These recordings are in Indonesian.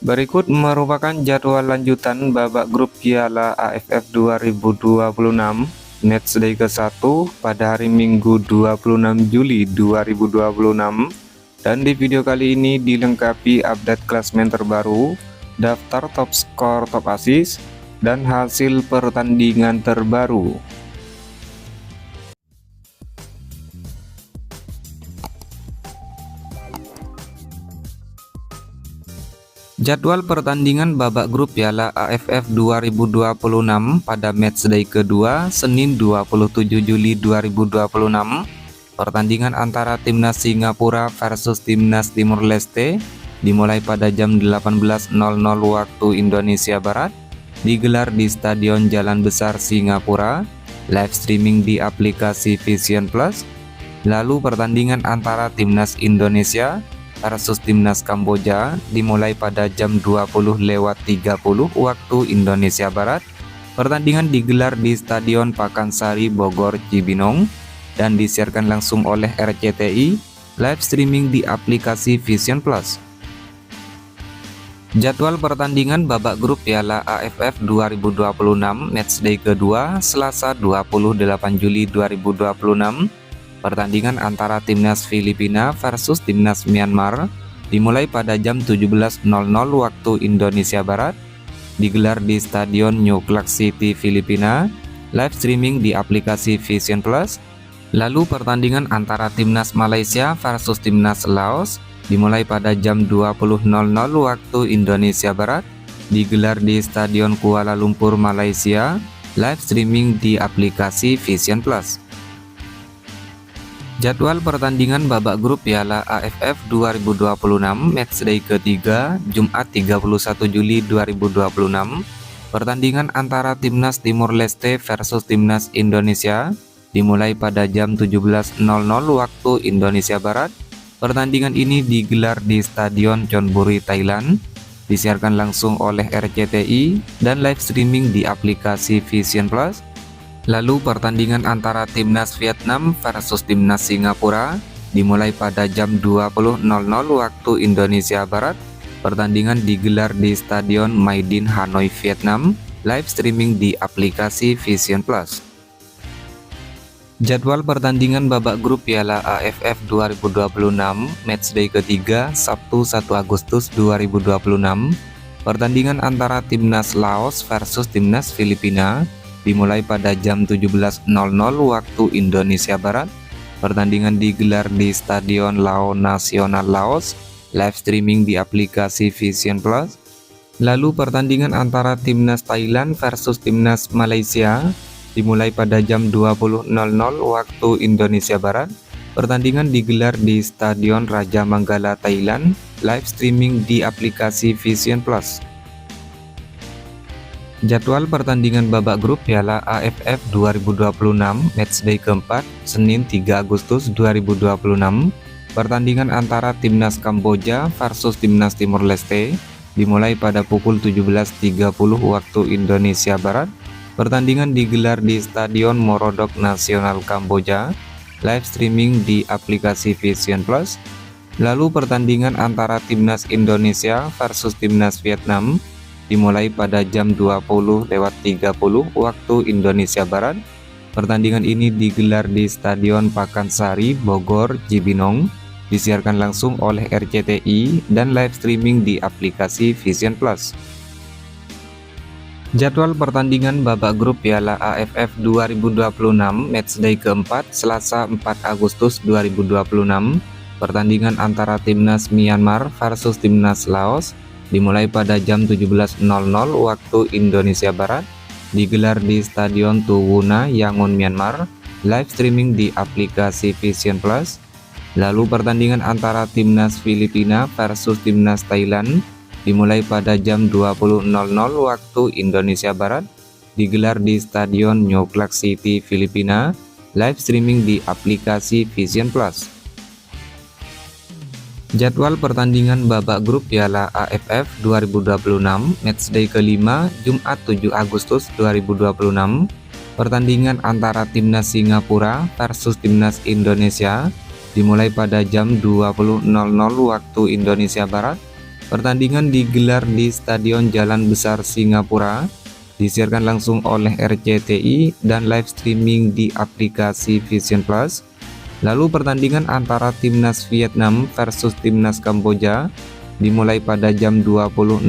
Berikut merupakan jadwal lanjutan babak grup Piala AFF 2026 Matchday ke-1 pada hari Minggu 26 Juli 2026. Dan di video kali ini dilengkapi update klasmen terbaru, daftar top skor, top assist, dan hasil pertandingan terbaru. Jadwal pertandingan babak grup Piala AFF 2026 pada matchday kedua Senin 27 Juli 2026. Pertandingan antara timnas Singapura versus timnas Timur Leste dimulai pada jam 18.00 waktu Indonesia Barat, digelar di Stadion Jalan Besar Singapura, live streaming di aplikasi Vision Plus. Lalu pertandingan antara timnas Indonesia versus timnas Kamboja dimulai pada jam 20.30 waktu Indonesia Barat. Pertandingan digelar di Stadion Pakansari Bogor Cibinong dan disiarkan langsung oleh RCTI, live streaming di aplikasi Vision Plus. Jadwal pertandingan babak grup Piala AFF 2026 matchday kedua Selasa 28 Juli 2026. Pertandingan antara timnas Filipina versus timnas Myanmar dimulai pada jam 17.00 waktu Indonesia Barat, digelar di Stadion New Clark City, Filipina, live streaming di aplikasi Vision Plus. Lalu pertandingan antara timnas Malaysia versus timnas Laos dimulai pada jam 20.00 waktu Indonesia Barat, digelar di Stadion Kuala Lumpur, Malaysia, live streaming di aplikasi Vision Plus. Jadwal pertandingan babak grup Piala AFF 2026 matchday ketiga Jumat 31 Juli 2026. Pertandingan antara timnas Timur Leste versus timnas Indonesia dimulai pada jam 17.00 waktu Indonesia Barat. Pertandingan ini digelar di Stadion Chonburi, Thailand, disiarkan langsung oleh RCTI dan live streaming di aplikasi Vision Plus. Lalu pertandingan antara timnas Vietnam versus timnas Singapura dimulai pada jam 20.00 waktu Indonesia Barat. Pertandingan digelar di Stadion My Dinh, Hanoi, Vietnam, live streaming di aplikasi Vision Plus. Jadwal pertandingan babak grup Piala AFF 2026 matchday ketiga Sabtu 1 Agustus 2026. Pertandingan antara timnas Laos versus timnas Filipina dimulai pada jam 17.00 waktu Indonesia Barat. Pertandingan digelar di Stadion Lao Nasional Laos, live streaming di aplikasi Vision Plus. Lalu pertandingan antara timnas Thailand versus timnas Malaysia dimulai pada jam 20.00 waktu Indonesia Barat. Pertandingan digelar di Stadion Raja Manggala, Thailand, live streaming di aplikasi Vision Plus. Jadwal pertandingan babak grup Piala AFF 2026 matchday keempat Senin 3 Agustus 2026. Pertandingan antara timnas Kamboja versus timnas Timur Leste dimulai pada pukul 17.30 waktu Indonesia Barat. Pertandingan digelar di Stadion Morodok Nasional Kamboja, live streaming di aplikasi Vision Plus. Lalu pertandingan antara timnas Indonesia versus timnas Vietnam dimulai pada jam 20.30 waktu Indonesia Barat. Pertandingan ini digelar di Stadion Pakansari Bogor Cibinong, disiarkan langsung oleh RCTI dan live streaming di aplikasi Vision Plus. Jadwal pertandingan babak grup Piala AFF 2026 matchday keempat Selasa 4 Agustus 2026. Pertandingan antara timnas Myanmar versus timnas Laos dimulai pada jam 17.00 waktu Indonesia Barat, digelar di Stadion Tuwuna, Yangon, Myanmar, live streaming di aplikasi Vision Plus. Lalu pertandingan antara timnas Filipina versus timnas Thailand dimulai pada jam 20.00 waktu Indonesia Barat, digelar di Stadion New Clark City, Filipina, live streaming di aplikasi Vision Plus. Jadwal pertandingan babak grup Piala AFF 2026 matchday kelima Jumat 7 Agustus 2026. Pertandingan antara timnas Singapura versus timnas Indonesia dimulai pada jam 20.00 waktu Indonesia Barat. Pertandingan digelar di Stadion Jalan Besar Singapura, disiarkan langsung oleh RCTI dan live streaming di aplikasi Vision Plus. Lalu pertandingan antara Timnas Vietnam versus Timnas Kamboja dimulai pada jam 20.00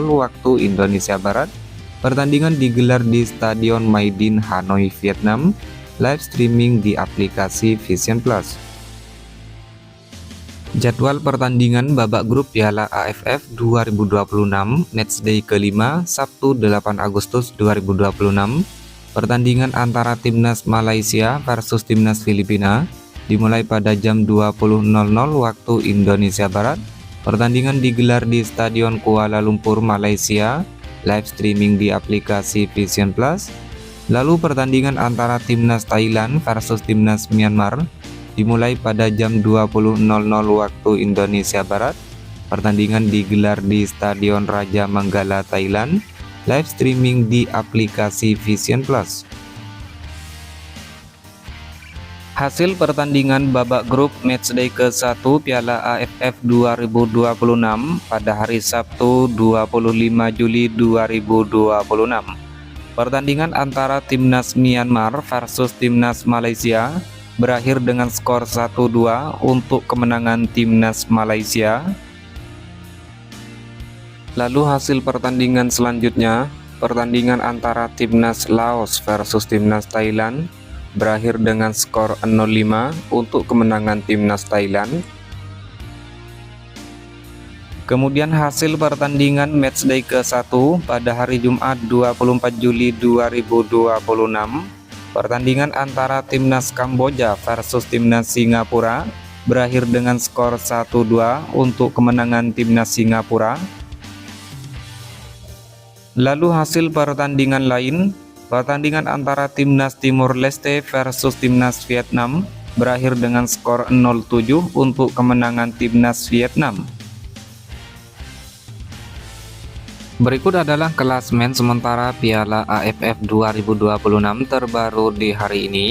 waktu Indonesia Barat. Pertandingan digelar di Stadion Maidin, Hanoi, Vietnam, live streaming di aplikasi Vision Plus. Jadwal pertandingan babak grup Piala AFF 2026 Matchday kelima Sabtu 8 Agustus 2026. Pertandingan antara Timnas Malaysia versus Timnas Filipina dimulai pada jam 20.00 waktu Indonesia Barat. Pertandingan digelar di Stadion Kuala Lumpur, Malaysia, live streaming di aplikasi Vision Plus. Lalu pertandingan antara Timnas Thailand versus Timnas Myanmar dimulai pada jam 20.00 waktu Indonesia Barat. Pertandingan digelar di Stadion Raja Manggala, Thailand, live streaming di aplikasi Vision Plus. Hasil pertandingan babak grup Matchday ke-1 Piala AFF 2026 pada hari Sabtu 25 Juli 2026. Pertandingan antara Timnas Myanmar versus Timnas Malaysia berakhir dengan skor 1-2 untuk kemenangan Timnas Malaysia. Lalu hasil pertandingan selanjutnya, pertandingan antara Timnas Laos versus Timnas Thailand berakhir dengan skor 0-5 untuk kemenangan Timnas Thailand. Kemudian hasil pertandingan Matchday ke-1 pada hari Jumat 24 Juli 2026, pertandingan antara Timnas Kamboja versus Timnas Singapura berakhir dengan skor 1-2 untuk kemenangan Timnas Singapura. Lalu hasil pertandingan lain, pertandingan antara Timnas Timur Leste versus Timnas Vietnam berakhir dengan skor 0-7 untuk kemenangan Timnas Vietnam. Berikut adalah klasemen sementara Piala AFF 2026 terbaru di hari ini.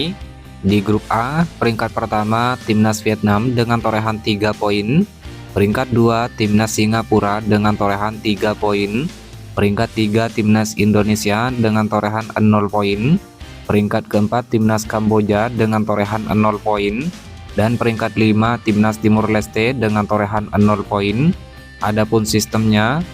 Di grup A, peringkat pertama Timnas Vietnam dengan torehan 3 poin. Peringkat 2 Timnas Singapura dengan torehan 3 poin. Peringkat 3 Timnas Indonesia dengan torehan 0 poin. Peringkat keempat Timnas Kamboja dengan torehan 0 poin. Dan peringkat 5 Timnas Timur Leste dengan torehan 0 poin. Adapun sistemnya,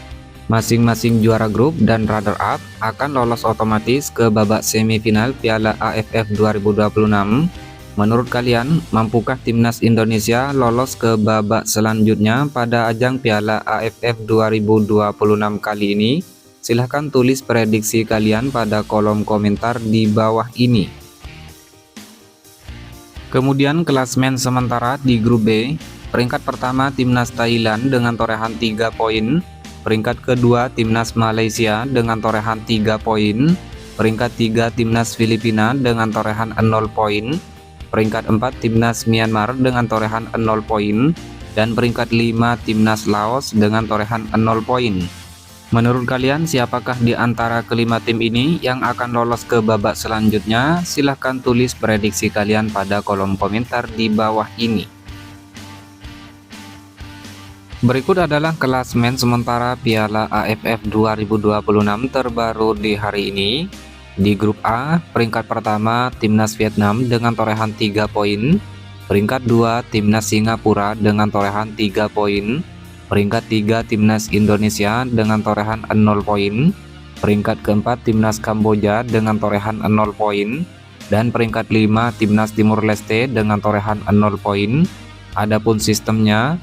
masing-masing juara grup dan runner-up akan lolos otomatis ke babak semifinal Piala AFF 2026. Menurut kalian, mampukah Timnas Indonesia lolos ke babak selanjutnya pada ajang Piala AFF 2026 kali ini? Silahkan tulis prediksi kalian pada kolom komentar di bawah ini. Kemudian klasemen sementara di grup B, peringkat pertama Timnas Thailand dengan torehan 3 poin. Peringkat kedua Timnas Malaysia dengan torehan 3 poin. Peringkat 3 Timnas Filipina dengan torehan 0 poin. Peringkat 4 Timnas Myanmar dengan torehan 0 poin. Dan peringkat 5 Timnas Laos dengan torehan 0 poin. Menurut kalian, siapakah di antara kelima tim ini yang akan lolos ke babak selanjutnya? Silahkan tulis prediksi kalian pada kolom komentar di bawah ini. Berikut adalah klasemen sementara Piala AFF 2026 terbaru di hari ini. Di grup A, peringkat pertama Timnas Vietnam dengan torehan 3 poin. Peringkat 2 Timnas Singapura dengan torehan 3 poin. Peringkat 3 Timnas Indonesia dengan torehan 0 poin. Peringkat keempat Timnas Kamboja dengan torehan 0 poin. Dan peringkat 5 Timnas Timur Leste dengan torehan 0 poin. Adapun sistemnya,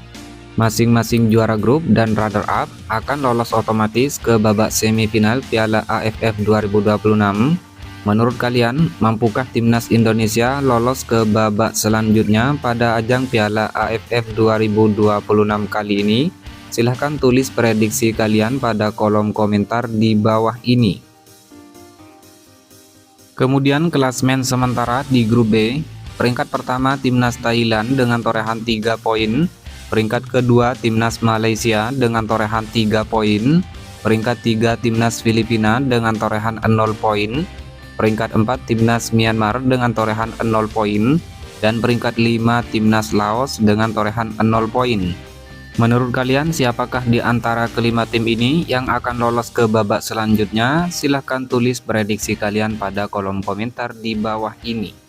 masing-masing juara grup dan runner-up akan lolos otomatis ke babak semifinal Piala AFF 2026. Menurut kalian, mampukah Timnas Indonesia lolos ke babak selanjutnya pada ajang Piala AFF 2026 kali ini? Silahkan tulis prediksi kalian pada kolom komentar di bawah ini. Kemudian klasemen sementara di grup B, peringkat pertama Timnas Thailand dengan torehan 3 poin. Peringkat kedua Timnas Malaysia dengan torehan 3 poin. Peringkat 3 Timnas Filipina dengan torehan 0 poin. Peringkat 4 Timnas Myanmar dengan torehan 0 poin. Dan peringkat 5 Timnas Laos dengan torehan 0 poin. Menurut kalian siapakah di antara kelima tim ini yang akan lolos ke babak selanjutnya? Silahkan tulis prediksi kalian pada kolom komentar di bawah ini.